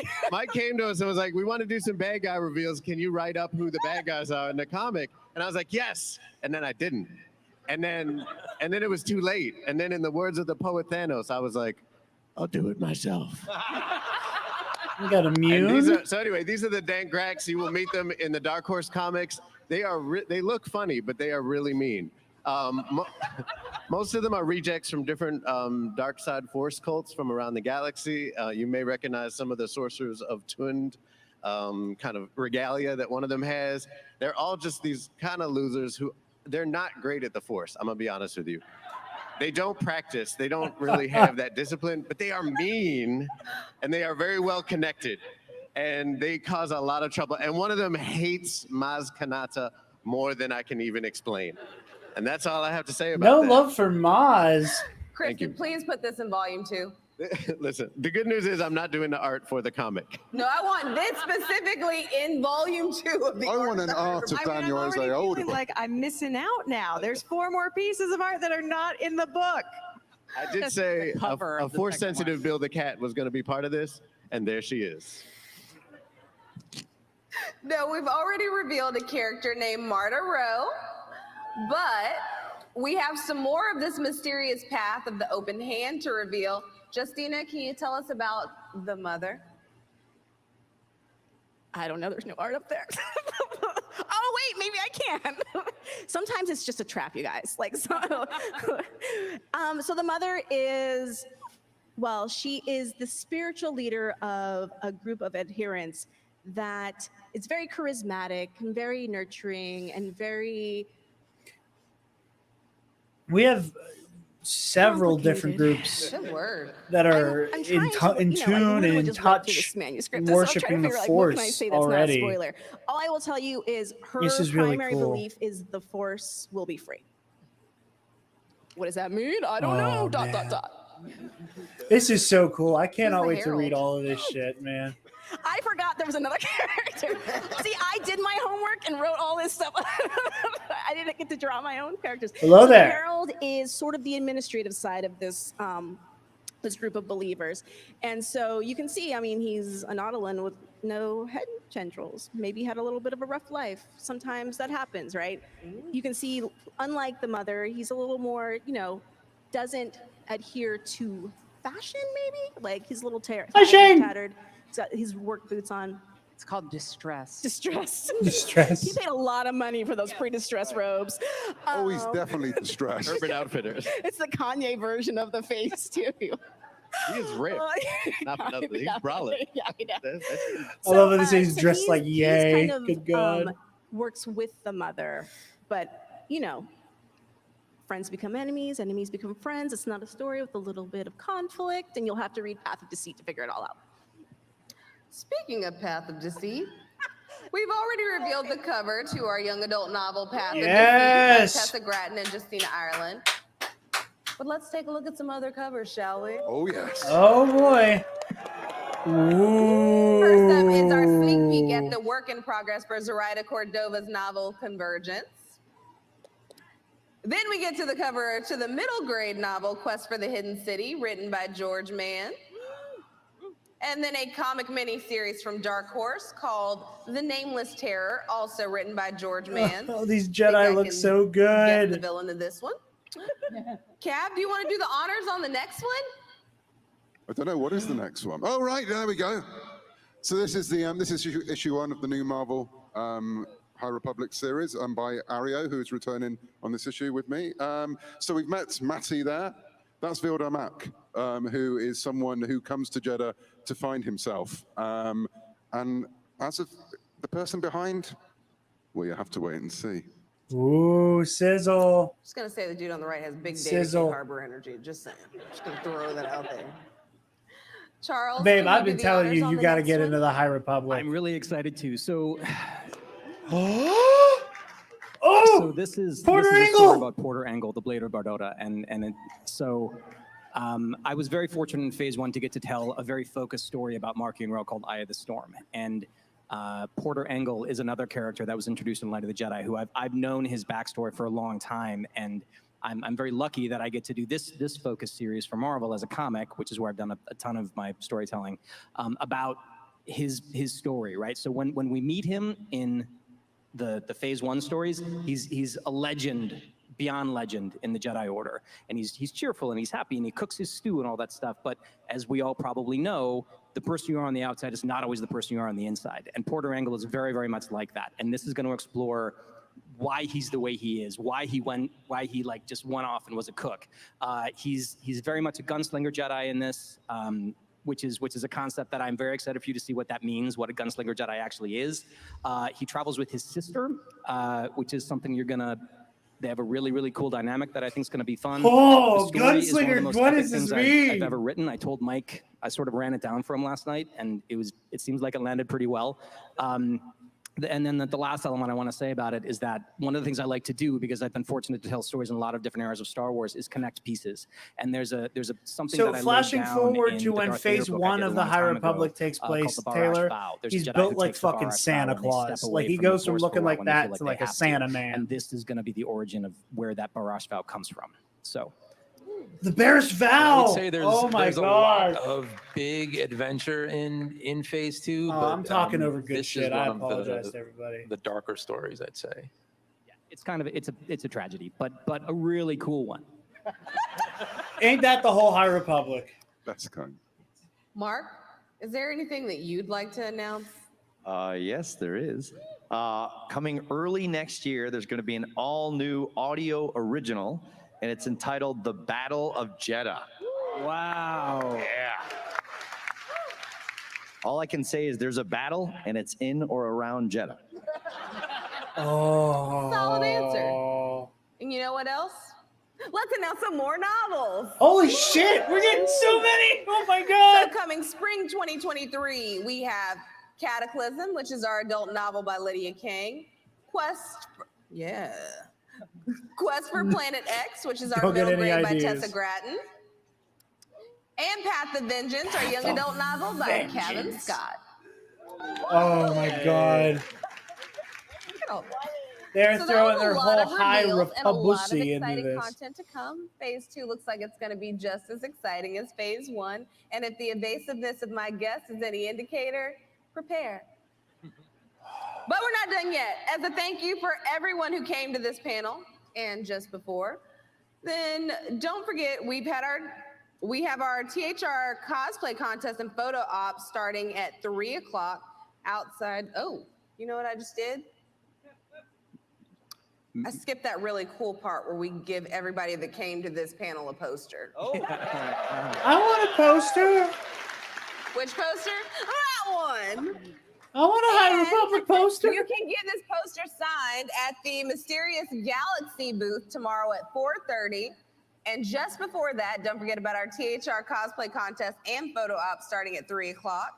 came to us and was like, "We want to do some bad guy reveals. Can you write up who the bad guys are in the comic?" And I was like, "Yes." And then I didn't. And then it was too late. And then in the words of the poet Thanos, I was like, "I'll do it myself." We got immune. And these are the Dank Gracks. You will meet them in the Dark Horse comics. They look funny, but they are really mean. Most of them are rejects from different dark side force cults from around the galaxy. You may recognize some of the sorcerers of Tund kind of regalia that one of them has. They're all just these kind of losers who they're not great at the force. I'm gonna be honest with you. They don't practice. They don't really have that discipline, but they are mean and they are very well connected and they cause a lot of trouble. And one of them hates Maz Kanata more than I can even explain. And that's all I have to say about No that. love for Maz. Kristen, please put this in volume 2. Listen, the good news is I'm not doing the art for the comic. No, I want this specifically in volume 2 of the I want an art of Daniel I'm Jose already Older. feeling like I'm missing out now. There's 4 more pieces of art that are not in the book. I did say The cover a of the force second sensitive Bill the Cat was going to be part of this, and there she is. No, we've already revealed a character named Marta Rowe, but we have some more of this mysterious path of the open hand to reveal. Justina, can you tell us about the mother? I don't know. There's no art up there. Oh, right, maybe I can. Sometimes it's just a trap, you guys. Like so. So the mother is, well, she is the spiritual leader of a group of adherents that is very charismatic and very nurturing and very. We have several different groups Good word. that are I'm in trying to, in you know, I tune literally and in just read through touch, this manuscript, so I'm trying to worshiping the figure, like, what can I Force say that's already. not a spoiler? All I will tell you is her This is really primary cool. belief is the Force will be free. What does that mean? I don't Oh, know. Dot, man. dot, dot. This is so cool. I cannot the wait to read Herald? all of this shit, man. I forgot there was another character. See, I did my homework and wrote all this stuff. I didn't get to draw my own characters. Hello so there. Harold is sort of the administrative side of this this group of believers. And so you can see, I mean, he's an Nautolan with no head tendrils. Maybe had a little bit of a rough life. Sometimes that happens, right? You can see, unlike the mother, he's a little more, you know, doesn't adhere to fashion, maybe? Like his little tattered. He's got his work boots on. It's called distress. Distressed. Distress. He paid a lot of money for those pre-distressed robes. Oh, he's definitely distressed. Urban Outfitters. It's the Kanye version of the face too. He is ripped. Not for nothing. He's brolic. Yeah, I know. I love that he's So dressed like he's Ye. kind of, Good God. works with the mother, but you know, friends become enemies, enemies become friends. It's not a story with a little bit of conflict, and you'll have to read Path of Deceit to figure it all out. Speaking of Path of Deceit, we've already revealed the cover to our young adult novel, Path of Deceit, by Tessa Gratton and Krystina Ariell. But let's take a look at some other covers, shall we? Oh, yes. Oh, boy. Ooh. First up is our sneak peek at the work in progress for Zoraida Cordova's novel, Convergence. Then we get to the cover to the middle grade novel, Quest for the Hidden City, written by George Mann. And then a comic mini-series from Dark Horse called The Nameless Terror, also written by George Mann. Oh, these Think I Jedi look can so guess the good. villain of this one. Cab, do you want to do the honors on the next one? I don't know, what is the next one? Oh, right, there we go. So this is issue 1 of the new Marvel High Republic series by Ariel, who is returning on this issue with me. So we've met Matty there. That's Vilda Mack, who is someone who comes to Jeddah to find himself. And as of the person behind, well, you have to wait and see. Ooh, sizzle. Just going to say the dude on the right has big Sizzle. David Harbor energy. Just saying. Just going to throw that out there. Charles, Babe, can I've do been the telling honors you, on you the got to next get one? into the High Republic. I'm really excited too. So, Oh, so this is Porter a Engle! story about Porter Engle, the Blade of Bardota, I was very fortunate in Phase 1 to get to tell a very focused story about Marking Row called Eye of the Storm, and Porter Engle is another character that was introduced in Light of the Jedi, who I've known his backstory for a long time, and I'm very lucky that I get to do this focus series for Marvel as a comic, which is where I've done a ton of my storytelling about his story, right? So when we meet him in the Phase 1 stories, he's a legend beyond legend in the Jedi Order, and he's cheerful and he's happy and he cooks his stew and all that stuff. But as we all probably know, the person you are on the outside is not always the person you are on the inside. And Porter Engle is very, very much like that. And this is going to explore why he's the way he is, why he like just went off and was a cook. He's very much a gunslinger Jedi in this. Which is a concept that I'm very excited for you to see what that means, what a gunslinger Jedi actually is. He travels with his sister, which is something they have a really, really cool dynamic that I think is going to be fun. Oh, The story is one of the gunslinger, most what epic does this things mean? I've ever written. I told Mike, I sort of ran it down for him last night, and it seems like it landed pretty well. And then the last element I want to say about it is that one of the things I like to do, because I've been fortunate to tell stories in a lot of different eras of Star Wars, is connect pieces. And there's something So that I laid flashing down forward in to the when Darth Vader Phase book I 1 did a of the long High time Republic ago, takes called place, the Barrage Taylor, Vow. There's a he's Jedi built who like takes the fucking Barrage Santa Vow, and they step Claus. away Like he from the goes from Force looking for a while like when they feel that to they like a have to. Santa man. And this is going to be the origin of where that Barrage Vow comes from. So. The Bear's I Vow. would say there's Oh my a lot God. of big adventure in Phase 2. Oh, but, I'm talking over good this shit. is I one of apologize to everybody. the darker stories, I'd say. It's kind of it's a tragedy, but a really cool one. Ain't that the whole High Republic? That's kind. Mark, is there anything that you'd like to announce? Yes, there is. Coming early next year, there's going to be an all-new audio original, and it's entitled The Battle of Jeddah. Wow. Yeah. All I can say is there's a battle, and it's in or around Jeddah. Oh. Solid answer. And you know what else? Let's announce some more novels. Holy shit, we're getting so many. Oh my God. So coming spring 2023, we have Cataclysm, which is our adult novel by Lydia King. Quest for Planet X, which is our Don't get middle any grade by ideas. Tessa Gratton. And Path of Vengeance, our young adult novel by Kevin Scott. Oh my God. They're So throwing there their was a lot whole of high reveals and a lot of Republicy into exciting this. content to come. Phase 2 looks like it's going to be just as exciting as Phase 1. And if the evasiveness of my guest is any indicator, prepare. But we're not done yet. As a thank you for everyone who came to this panel and just before, then don't forget we have our THR cosplay contest and photo op starting at 3 o'clock outside. Oh, you know what I just did? I skipped that really cool part where we give everybody that came to this panel a poster. Oh. I want a poster. Which poster? That one. I want a High Republic poster. You can get this poster signed at the Mysterious Galaxy booth tomorrow at 4:30. And just before that, don't forget about our THR cosplay contest and photo op starting at 3 o'clock.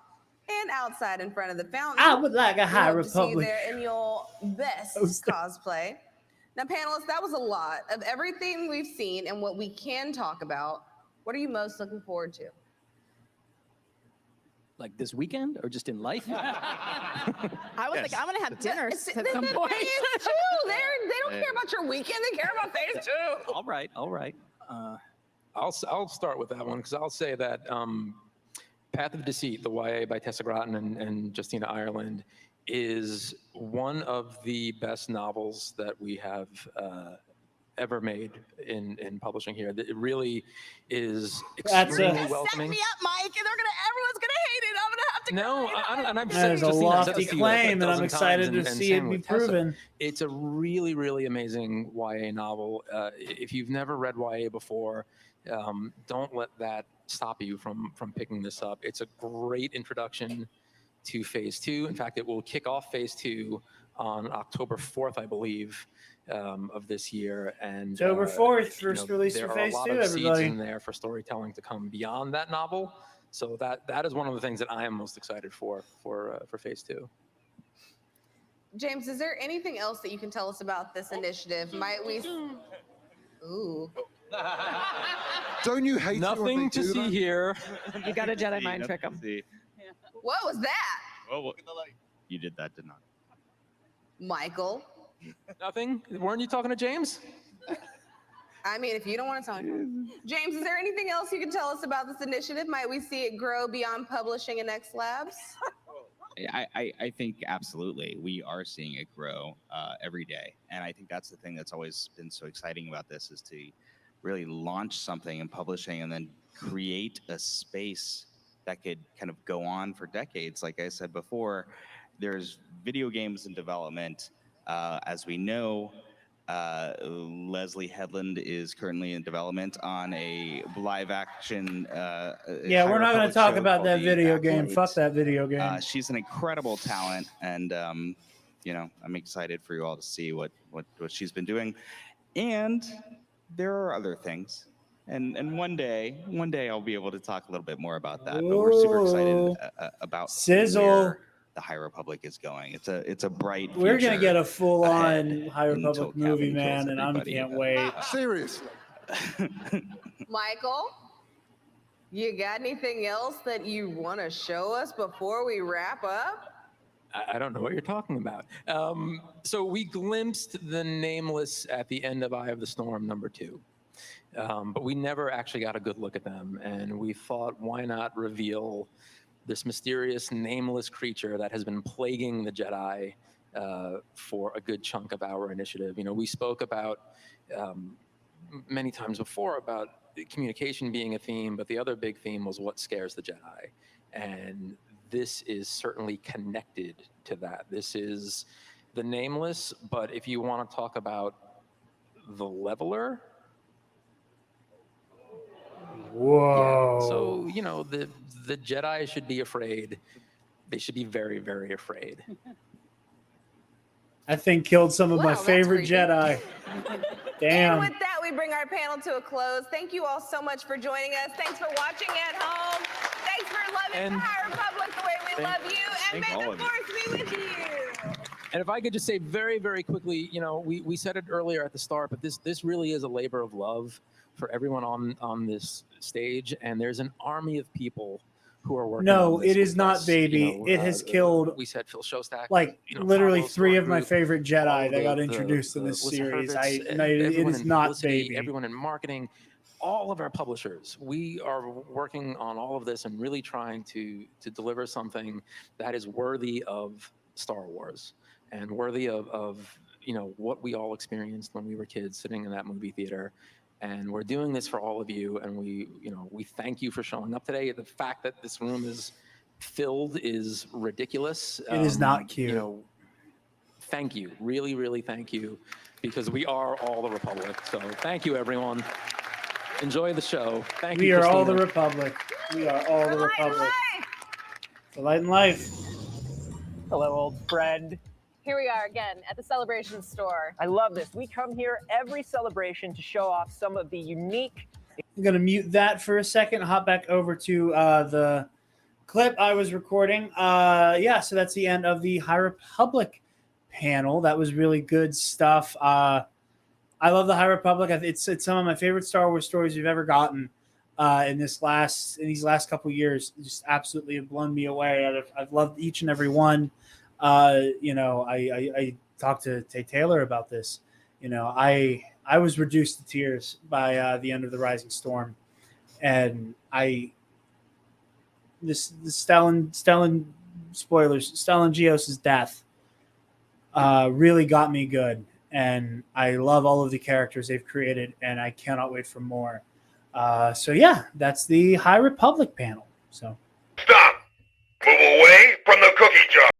And outside in front of the fountain. I would like a High we hope to see you Republic there in your best cosplay. Now, panelists, that was a lot of everything we've seen and what we can talk about. What are you most looking forward to? Like this weekend or just in life? I was like, I'm gonna have dinner at some Phase point. 2. They don't care about your weekend. They care about Phase 2. All right, all right. I'll start with that one because I'll say that Path of Deceit, the YA by Tessa Gratton and Justina Ireland, is one of the best novels that we have ever made in publishing here. It really is extremely welcoming. Set me up, Mike, and everyone's gonna hate it. I'm gonna have to. No, and I've That is a Justina, I've said lofty this to you, like, claim, a and I'm dozen excited times, to and see it same be with Tessa. proven. It's a really, really amazing YA novel. If you've never read YA before, don't let that stop you from picking this up. It's a great introduction to Phase 2. In fact, it will kick off Phase 2 on October 4th, I believe, of this year. And October 4th, first release for Phase 2, there are a lot of seeds everybody. in there for storytelling to come beyond that novel. So that is one of the things that I am most excited for Phase 2. James, is there anything else that you can tell us about this initiative? Might we? Ooh. Don't you hate Nothing to see here. You got a Jedi mind trick him. What was that? Oh, you did that, didn't I? Michael. Nothing? Weren't you talking to James? I mean, if you don't want to talk. James, is there anything else you can tell us about this initiative? Might we see it grow beyond publishing in X Labs? I think absolutely we are seeing it grow every day, and I think that's the thing that's always been so exciting about this is to really launch something in publishing and then create a space that could kind of go on for decades. Like I said before, there's video games in development. As we know, Leslie Headland is currently in development on a live action. Yeah, we're not going to talk about that video game. Accolades. Fuck that video game. She's an incredible talent, and you know, I'm excited for you all to see what she's been doing. And there are other things, and one day I'll be able to talk a little bit more about that. But we're super excited about Sizzle. where the High Republic is going. It's a bright. We're going to future get a full-on ahead High Republic until movie, Captain man, kills and I everybody. can't wait. Seriously. Michael, you got anything else that you want to show us before we wrap up? I don't know what you're talking about. So we glimpsed the Nameless at the end of Eye of the Storm #2. But we never actually got a good look at them. And we thought, why not reveal this mysterious nameless creature that has been plaguing the Jedi for a good chunk of our initiative. You know, we spoke about many times before about communication being a theme, but the other big theme was what scares the Jedi. And this is certainly connected to that. This is the Nameless, but if you want to talk about the Leveler, Whoa. so the Jedi should be afraid. They should be very, very afraid. That thing killed some of Wow, my that's favorite creepy. Jedi. And Damn. with that, we bring our panel to a close. Thank you all so much for joining us. Thanks for watching at home. Thanks for loving the High Republic the way we love you. And may the Force be with you. And if I could just say very, very quickly, we said it earlier at the start, but this really is a labor of love for everyone on this stage. And there's an army of people who are working. No, on this it is with not, us. baby. It has killed. We said Phil Shostak, Like literally Pablo, 3 Star of my Group, favorite all Jedi that got the- introduced in the this Lisa series. Hurwitz, No, it everyone is in not, publicity, baby. Everyone in marketing, all of our publishers. We are working on all of this and really trying to deliver something that is worthy of Star Wars and worthy of what we all experienced when we were kids sitting in that movie theater. And we're doing this for all of you, and we thank you for showing up today. The fact that this room is filled is ridiculous. It is not cute. Thank you, really, really thank you, because we are all the Republic. So thank you, everyone. Enjoy the show. Thank We you, are all the Krystina. Republic. We are all the For light and Republic. life. For light and life. Hello, old friend. Here we are again at the Celebration store. I love this. We come here every celebration to show off some of the unique. I'm going to mute that for a second, hop back over to the clip I was recording. So that's the end of the High Republic panel. That was really good stuff. I love the High Republic. It's some of my favorite Star Wars stories we've ever gotten in these last couple years. Just absolutely have blown me away. I've loved each and every one. I talked to Tay Taylor about this. I was reduced to tears by the end of the Rising Storm, and the Stellan spoilers. Stellan Gios' death really got me good, and I love all of the characters they've created, and I cannot wait for more. That's the High Republic panel. So Stop! Move away from the cookie jar.